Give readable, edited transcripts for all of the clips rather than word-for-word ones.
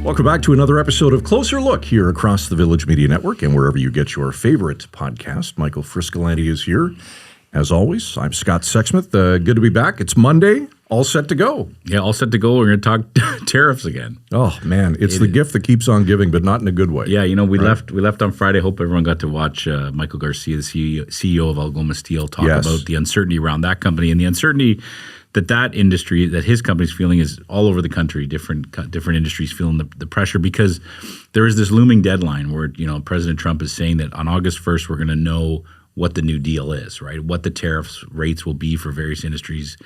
Welcome back to another episode of Closer Look here across the Village Media Network and wherever you get your favorite podcast. Michael Friscolanti is here. As always, I'm Scott Sexsmith. Good to be back. It's Monday. All set to go. Yeah, all set to go. We're going to talk tariffs again. Oh, man. It's the gift that keeps on giving, but not in a good way. Yeah, you know, we left on Friday. Hope everyone got to watch Michael Garcia, the CEO of Algoma Steel, talk about the uncertainty around that company and the uncertainty that industry, that his company's feeling is all over the country, different industries feeling the pressure because there is this looming deadline where, you know, President Trump is saying that on August 1st, we're going to know what the new deal is, right? What the tariffs rates will be for various industries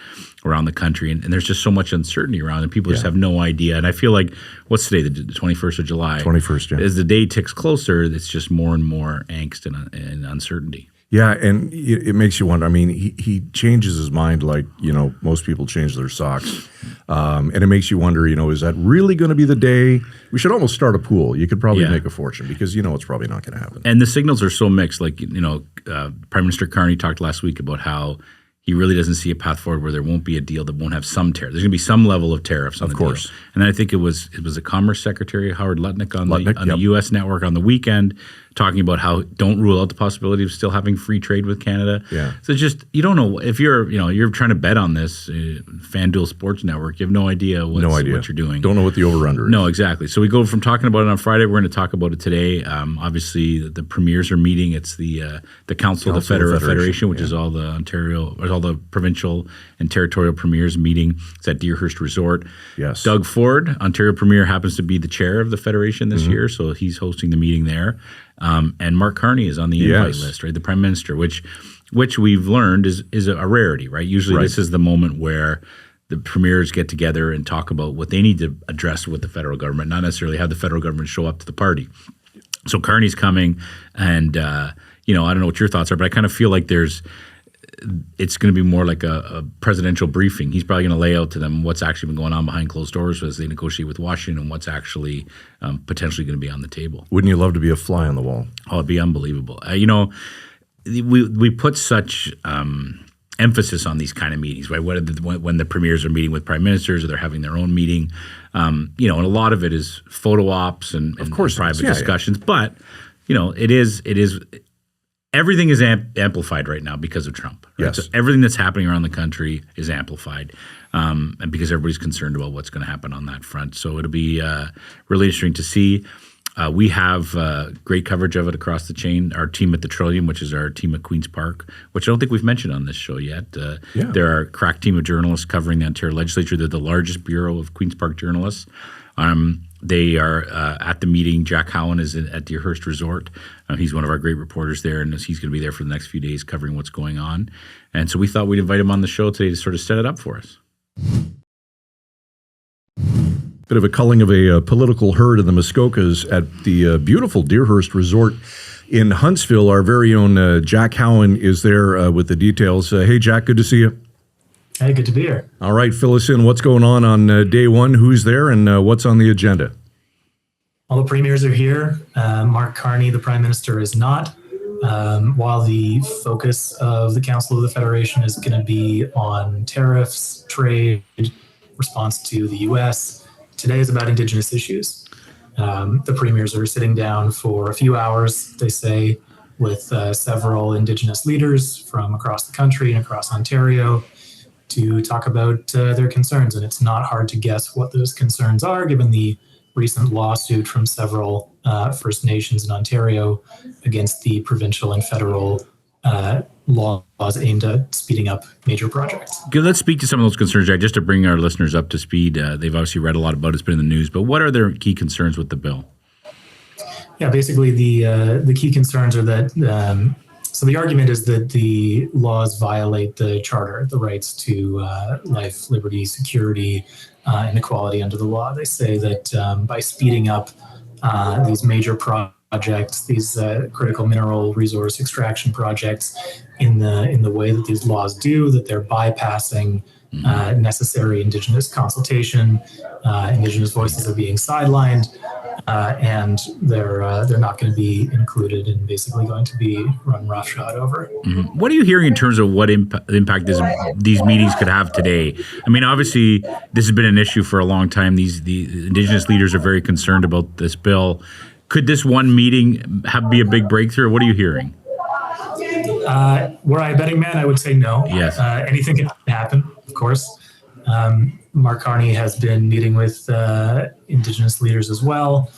around the country. And there's just so much uncertainty around it. People just have no idea. And I feel like, what's today, the 21st of July? 21st, yeah. As the day ticks closer, it's just more and more angst and uncertainty. Yeah, and it makes you wonder. I mean, he changes his mind like, you know, most people change their socks. And it makes you wonder, you know, is that really going to be the day? We should almost start a pool. You could probably make a fortune because, you know, it's probably not going to happen. And the signals are so mixed. Like, you know, Prime Minister Carney talked last week about how he really doesn't see a path forward where there won't be a deal that won't have some tariffs. There's going to be some level of tariffs on the deal. And then I think it was the Commerce Secretary, Howard Lutnick, on the U.S. network on the weekend, talking about how don't rule out the possibility of still having free trade with Canada. Yeah. So just, you don't know if you're trying to bet on this FanDuel Sports Network. You have no idea what you're doing. Don't know what the over-under is. No, exactly. So we go from talking about it on Friday. We're going to talk about it today. Obviously, the premiers are meeting. It's the Council of the Federation, which is all the Ontario, or all the provincial and territorial premiers meeting. It's at Deerhurst Resort. Yes. Doug Ford, Ontario Premier, happens to be the chair of the Federation this year, so he's hosting the meeting there. And Mark Carney is on the invite list, right? The Prime Minister, which we've learned is a rarity, right? Usually this is the moment where the premiers get together and talk about what they need to address with the federal government, not necessarily have the federal government show up to the party. So Carney's coming, and you know, I don't know what your thoughts are, but I kind of feel like it's going to be more like a presidential briefing. He's probably going to lay out to them what's actually been going on behind closed doors as they negotiate with Washington and what's actually potentially going to be on the table. Wouldn't you love to be a fly on the wall? Oh, it'd be unbelievable. You know, we put such emphasis on these kind of meetings, right? When the premiers are meeting with prime ministers or they're having their own meeting, you know, and a lot of it is photo ops and private discussions. But, you know, it is. Everything is amplified right now because of Trump. Right? Yes. So everything that's happening around the country is amplified, and because everybody's concerned about what's going to happen on that front. So it'll be really interesting to see. We have great coverage of it across the chain. Our team at the Trillium, which is our team at Queen's Park, which I don't think we've mentioned on this show yet. They're our crack team of journalists covering the Ontario legislature. They're the largest bureau of Queen's Park journalists. They are at the meeting. Jack Hauen is at Deerhurst Resort. He's one of our great reporters there, and he's going to be there for the next few days covering what's going on. And so we thought we'd invite him on the show today to sort of set it up for us. Bit of a culling of a political herd in the Muskokas at the beautiful Deerhurst Resort in Huntsville. Our very own Jack Hauen is there with the details. Hey, Jack, good to see you. Hey, good to be here. All right, fill us in. What's going on day one? Who's there and what's on the agenda? All the premiers are here. Mark Carney, the Prime Minister, is not. While the focus of the Council of the Federation is going to be on tariffs, trade, response to the U.S., today is about Indigenous issues. The premiers are sitting down for a few hours, they say, with several Indigenous leaders from across the country and across Ontario to talk about their concerns. And it's not hard to guess what those concerns are, given the recent lawsuit from several First Nations in Ontario against the provincial and federal laws aimed at speeding up major projects. Okay, let's speak to some of those concerns, Jack, just to bring our listeners up to speed. They've obviously read a lot about it. It's been in the news. But what are their key concerns with the bill? Yeah, basically the key concerns are that so the argument is that the laws violate the Charter, the rights to life, liberty, security, and equality under the law. They say that by speeding up these major projects, these critical mineral resource extraction projects, in the way that these laws do, that they're bypassing necessary Indigenous consultation. Indigenous voices are being sidelined, and they're not going to be included and basically going to be run roughshod over. Mm-hmm. What are you hearing in terms of what impact these meetings could have today? I mean, obviously, this has been an issue for a long time. The Indigenous leaders are very concerned about this bill. Could this one meeting be a big breakthrough? What are you hearing? Were I a betting man, I would say no. Yes. Anything can happen, of course. Mark Carney has been meeting with Indigenous leaders as well.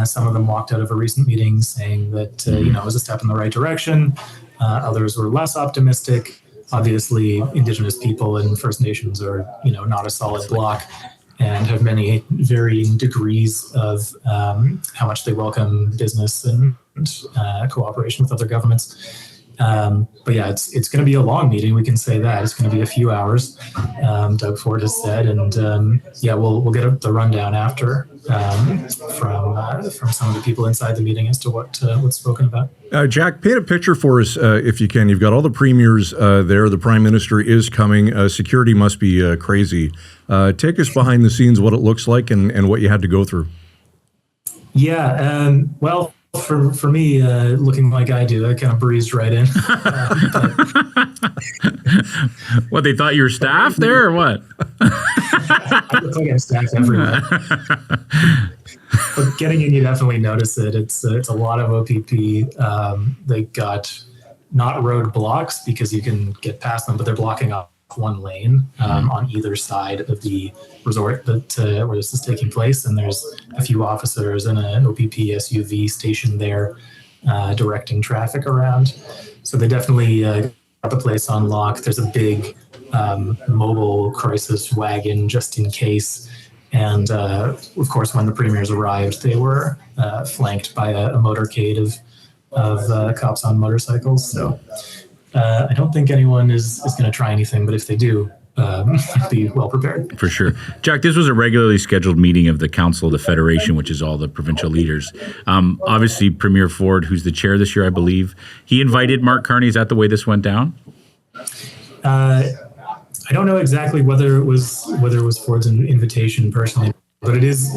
Some of them walked out of a recent meeting saying that it was a step in the right direction. Others were less optimistic. Obviously, Indigenous people and First Nations are not a solid block and have many varying degrees of how much they welcome business and cooperation with other governments. But yeah, it's going to be a long meeting. We can say that it's going to be a few hours. Doug Ford has said, and we'll get the rundown after from some of the people inside the meeting as to what's spoken about. Jack, paint a picture for us if you can. You've got all the premiers there. The Prime Minister is coming. Security must be crazy. Take us behind the scenes, what it looks like, and what you had to go through. Yeah. Well. For me, looking like I do, I kind of breezed right in. What, they thought you were staff there or what? I look like I'm staffed everywhere. But getting in, you definitely notice it. It's a lot of OPP. They got not roadblocks because you can get past them, but they're blocking off one lane on either side of the resort that where this is taking place, and there's a few officers and an OPP SUV stationed there directing traffic around. So they definitely got the place on lock. There's a big mobile crisis wagon just in case. And of course, when the premiers arrived, they were flanked by a motorcade of cops on motorcycles. So I don't think anyone is going to try anything, but if they do, be well prepared. For sure. Jack, this was a regularly scheduled meeting of the Council of the Federation, which is all the provincial leaders. Obviously, Premier Ford, who's the chair this year, I believe, he invited Mark Carney. Is that the way this went down? I don't know exactly whether it was Ford's invitation personally, but it is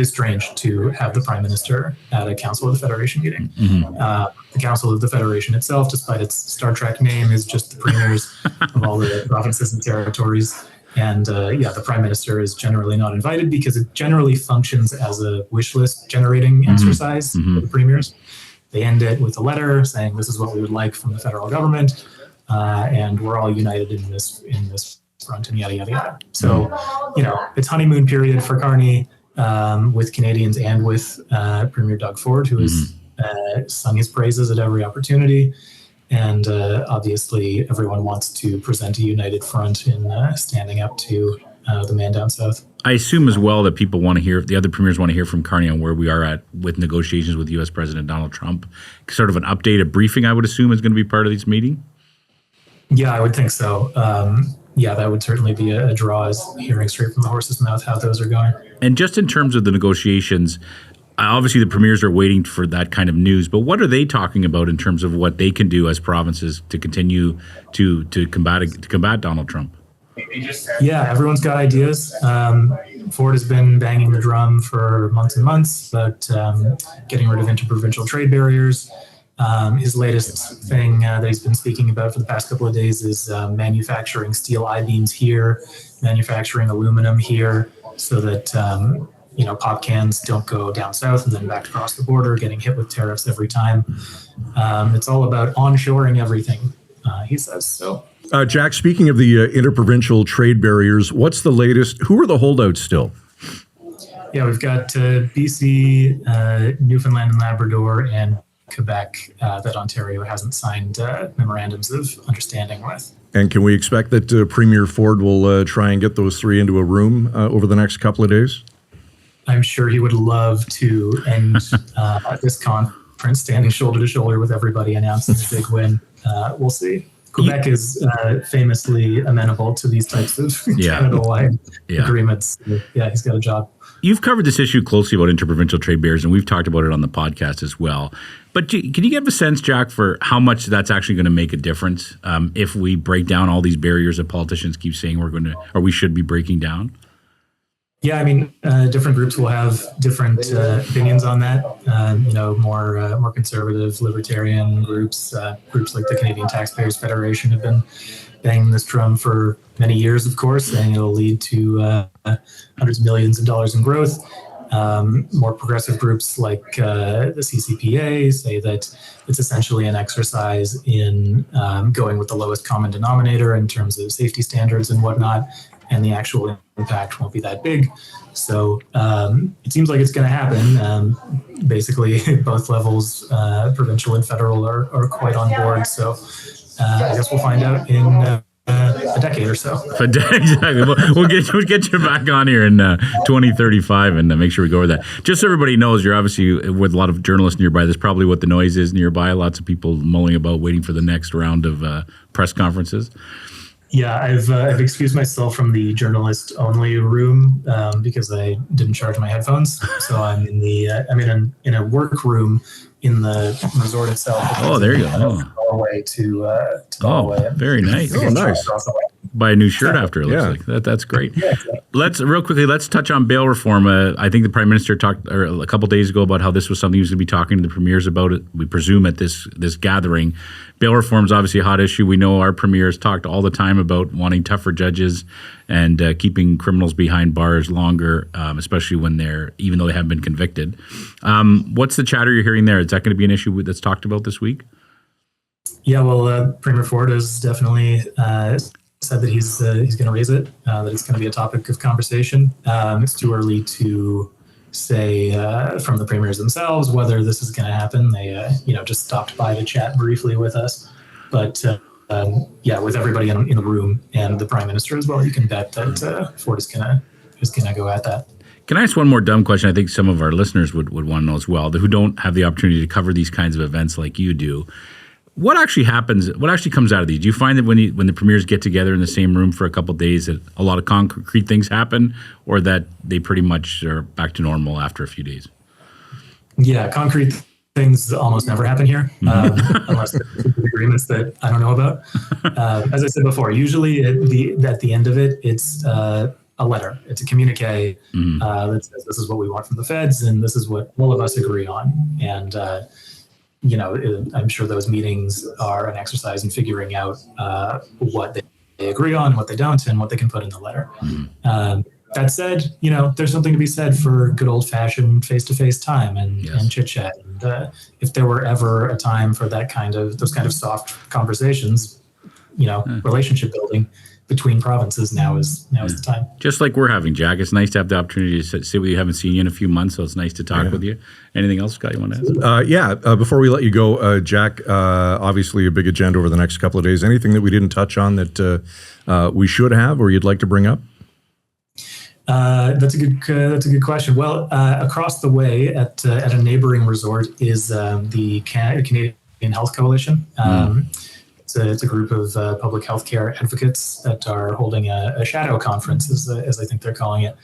strange to have the Prime Minister at a Council of the Federation meeting. Mm-hmm. The Council of the Federation itself, despite its Star Trek name, is just the premiers of all the provinces and territories. And the Prime Minister is generally not invited because it generally functions as a wish list generating exercise for the premiers. They end it with a letter saying this is what we would like from the federal government, and we're all united in this front, and yada yada yada. So, it's honeymoon period for Carney with Canadians and with Premier Doug Ford, who has sung his praises at every opportunity. And obviously, everyone wants to present a united front in standing up to the man down south. I assume as well that people want to hear, the other premiers want to hear from Carney on where we are at with negotiations with U.S. President Donald Trump. Sort of an update, a briefing, I would assume, is going to be part of this meeting? Yeah, I would think so. That would certainly be a draw, is hearing straight from the horse's mouth how those are going. And just in terms of the negotiations, obviously the premiers are waiting for that kind of news, but what are they talking about in terms of what they can do as provinces to continue to combat Donald Trump? Yeah, everyone's got ideas. Ford has been banging the drum for months and months about getting rid of interprovincial trade barriers. His latest thing that he's been speaking about for the past couple of days is manufacturing steel I-beams here, manufacturing aluminum here, so that pop cans don't go down south and then back across the border, getting hit with tariffs every time. It's all about onshoring everything, he says. So, Jack, speaking of the interprovincial trade barriers, what's the latest? Who are the holdouts still? Yeah, we've got BC, Newfoundland and Labrador, and Quebec that Ontario hasn't signed memorandums of understanding with. And can we expect that Premier Ford will try and get those three into a room over the next couple of days? I'm sure he would love to end this conference standing shoulder to shoulder with everybody announcing a big win. We'll see. Quebec is famously amenable to these types of Canada-wide agreements. Yeah, he's got a job. You've covered this issue closely about interprovincial trade barriers, and we've talked about it on the podcast as well. But can you give a sense, Jack, for how much that's actually going to make a difference if we break down all these barriers that politicians keep saying we're going to, or we should be breaking down? Yeah, I mean, different groups will have different opinions on that. More conservative, libertarian groups, groups like the Canadian Taxpayers Federation have been banging this drum for many years, of course, saying it'll lead to hundreds of millions of dollars in growth. More progressive groups like the CCPA say that it's essentially an exercise in going with the lowest common denominator in terms of safety standards and whatnot, and the actual impact won't be that big. So it seems like it's going to happen. Basically, both levels, provincial and federal, are quite on board. So I guess we'll find out in a decade or so. Exactly. We'll get you back on here in 2035 and make sure we go over that. Just so everybody knows, you're obviously with a lot of journalists nearby. That's probably what the noise is nearby. Lots of people mulling about, waiting for the next round of press conferences. Yeah, I've excused myself from the journalist-only room because I didn't charge my headphones. So I'm in a work room in the resort itself. Oh, there you go. Doorway to the hallway. Very nice. Oh, nice. Buy a new shirt after, it looks like. That's great. Yeah, exactly. Let's touch on bail reform. I think the Prime Minister talked a couple days ago about how this was something he was going to be talking to the premiers about, it, we presume, at this gathering. Bail reform is obviously a hot issue. We know our premier has talked all the time about wanting tougher judges and keeping criminals behind bars longer, especially even though they haven't been convicted. What's the chatter you're hearing there? Is that going to be an issue that's talked about this week? Yeah, well, Premier Ford has definitely said that he's going to raise it, that it's going to be a topic of conversation. It's too early to say from the premiers themselves whether this is going to happen. They just stopped by to chat briefly with us, but with everybody in the room and the Prime Minister as well, you can bet that Ford is going to go at that. Can I ask one more dumb question? I think some of our listeners would want to know as well, who don't have the opportunity to cover these kinds of events like you do. What actually happens? What actually comes out of these? Do you find that when the premiers get together in the same room for a couple of days, that a lot of concrete things happen, or that they pretty much are back to normal after a few days? Yeah, concrete things almost never happen here, unless there's agreements that I don't know about. As I said before, usually at the end of it, it's a letter. It's a communique that says this is what we want from the feds, and this is what all of us agree on. And I'm sure those meetings are an exercise in figuring out what they agree on, what they don't, and what they can put in the letter. That said, there's something to be said for good old-fashioned face-to-face time and chit-chat. And if there were ever a time for those kind of soft conversations, relationship building between provinces, now is the time. Just like we're having, Jack. It's nice to have the opportunity to sit with you. Haven't seen you in a few months, so it's nice to talk with you. Anything else, Scott, you want to ask? Before we let you go, Jack, obviously a big agenda over the next couple of days. Anything that we didn't touch on that we should have or you'd like to bring up? That's a good question. Well, across the way at a neighboring resort is the Canadian Health Coalition. It's a group of public health care advocates that are holding a shadow conference, as I think they're calling it,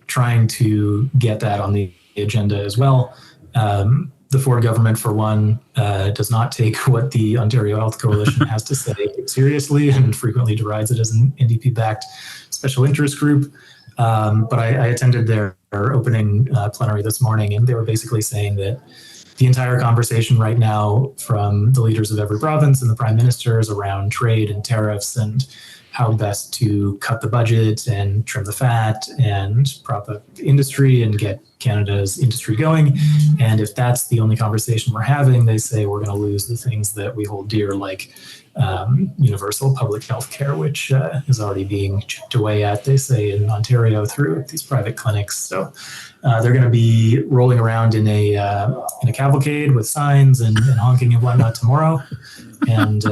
trying to get that on the agenda as well. The Ford government, for one, does not take what the Ontario Health Coalition has to say seriously and frequently derides it as an NDP-backed special interest group. But I attended their opening plenary this morning, and they were basically saying that the entire conversation right now from the leaders of every province and the prime ministers around trade and tariffs and how best to cut the budget and trim the fat and prop up industry and get Canada's industry going. And if that's the only conversation we're having, they say we're going to lose the things that we hold dear, like universal public health care, which is already being chipped away at, they say, in Ontario through these private clinics. So they're going to be rolling around in a cavalcade with signs and honking and whatnot tomorrow. And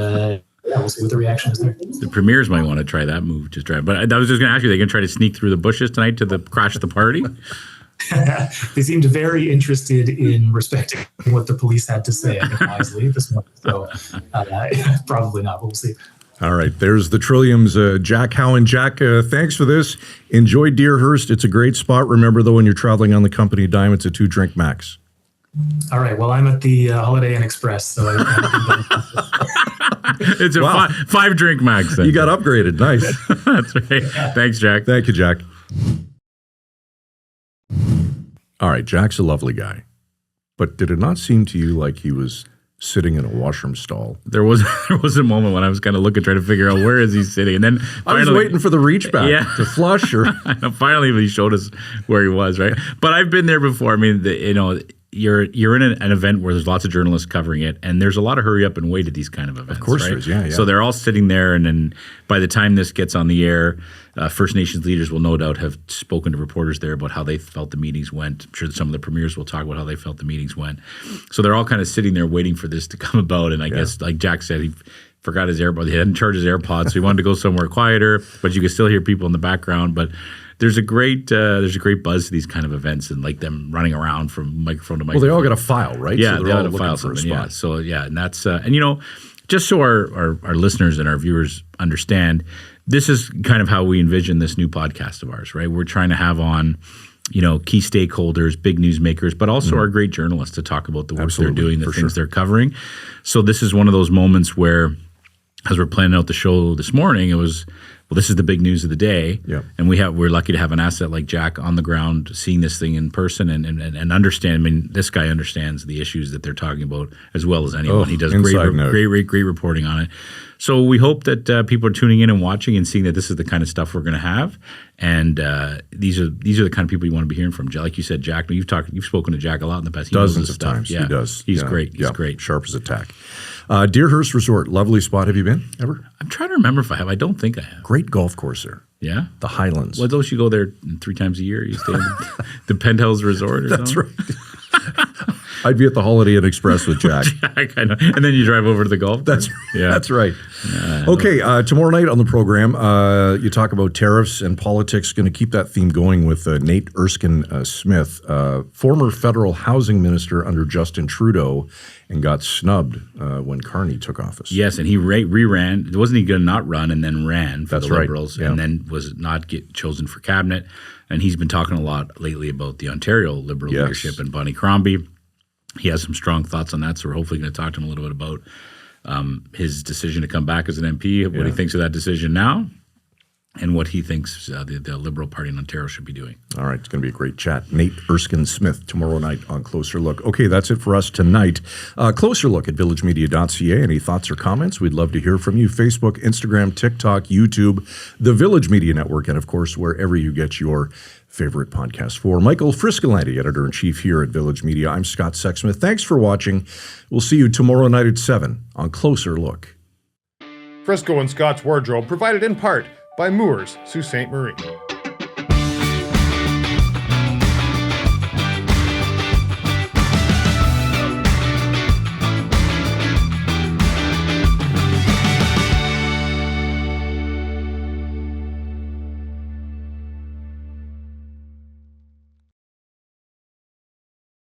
we'll see what the reaction is there. The premiers might want to try that move, just drive. But I was just going to ask you, they going to try to sneak through the bushes tonight to crash the party? they seemed very interested in respecting what the police had to say, I think, wisely this morning. So probably not, but we'll see. All right, there's the Trillium's Jack Hauen. Jack, thanks for this. Enjoy Deerhurst. It's a great spot. Remember, though, when you're traveling on the company dime, it's a 2-drink max. All right, well, I'm at the Holiday Inn Express, so it's a 5-drink max. Then. You got upgraded. Nice. That's right. Yeah. Thanks, Jack. Thank you, Jack. All right, Jack's a lovely guy. But did it not seem to you like he was sitting in a washroom stall? There was a moment when I was kind of looking, trying to figure out where is he sitting, and then I was waiting for the reach back to flush. Or finally, he showed us where he was. Right, but I've been there before. I mean, you're in an event where there's lots of journalists covering it, and there's a lot of hurry up and wait at these kind of events. Of course, right? there is. Yeah. So they're all sitting there, and then by the time this gets on the air, First Nations leaders will no doubt have spoken to reporters there about how they felt the meetings went. I'm sure that some of the premiers will talk about how they felt the meetings went. So they're all kind of sitting there waiting for this to come about. And I guess, like Jack said, he forgot his AirPods. He hadn't charged his AirPods, so he wanted to go somewhere quieter, but you could still hear people in the background. But there's a great buzz to these kind of events, and like them running around from microphone to microphone. Well, they all got a file, right? Yeah, so they all got a file something. Yeah, so and that's and just so our listeners and our viewers understand, this is kind of how we envision this new podcast of ours, right? We're trying to have on, key stakeholders, big newsmakers, but also our great journalists to talk about the work they're doing, the things they're covering. So this is one of those moments where, as we're planning out the show this morning, it was, well, this is the big news of the day. Yeah. And we're lucky to have an asset like Jack on the ground, seeing this thing in person and understand. I mean, this guy understands the issues that they're talking about as well as anyone. He does great reporting on it. So we hope that people are tuning in and watching and seeing that this is the kind of stuff we're going to have. And these are the kind of people you want to be hearing from. Like you said, Jack, you've spoken to Jack a lot in the past. He Dozens knows of times. Yeah. He does. He's great. He's great. Sharp as a tack. Deerhurst Resort, lovely spot. Have you been ever? I'm trying to remember if I have. I don't think I have. Great golf course there. Yeah? The Highlands. Well, don't you go there 3 times a year? You stay in the Penthouse Resort or That's something? Right. I'd be at the Holiday Inn Express with Jack. Jack, I know. And then you drive over to the golf course? That's right. Okay, tomorrow night on the program, you talk about tariffs and politics. Going to keep that theme going with Nate Erskine Smith, former federal housing minister under Justin Trudeau, and got snubbed when Carney took office. Yes, and he re-ran. Wasn't he going to not run and then ran for the Liberals and then was not chosen for cabinet? And he's been talking a lot lately about the Ontario Liberal leadership and Bonnie Crombie. He has some strong thoughts on that, so we're hopefully going to talk to him a little bit about his decision to come back as an MP, what he thinks of that decision now, and what he thinks the Liberal Party in Ontario should be doing. All right, it's going to be a great chat. Nate Erskine Smith tomorrow night on Closer Look. Okay, that's it for us tonight. Closer Look at villagemedia.ca. Any thoughts or comments? We'd love to hear from you. Facebook, Instagram, TikTok, YouTube, the Village Media Network, and of course, wherever you get your favorite podcast. For Michael Friscolanti, editor-in-chief here at Village Media, I'm Scott Sexsmith. Thanks for watching. We'll see you tomorrow night at 7 on Closer Look. Frisco and Scott's Wardrobe provided in part by Moores, Sault Ste. Marie.